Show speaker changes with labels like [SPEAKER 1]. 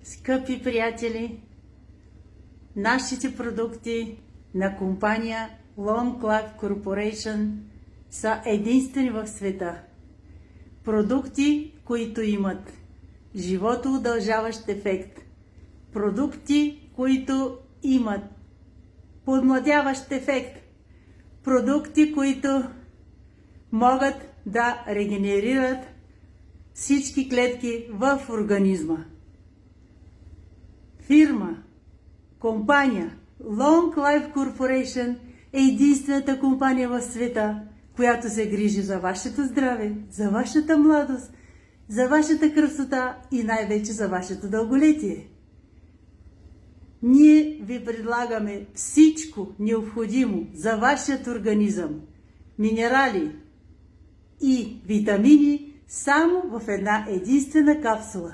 [SPEAKER 1] Скъпи приятели, нашите продукти на компания Long Life Corporation са единствени в света. Продукти, които имат живото удължаващ ефект. Продукти, които имат подмладяващ ефект. Продукти, които могат да регенерират всички клетки в организма. Фирма, компания Long Life Corporation е единствената компания в света, която се грижи за вашето здраве, за вашата младост, за вашата красота и най-вече за вашето дълголетие. Ние ви предлагаме всичко необходимо за вашият организъм, минерали и витамини само в една единствена капсула.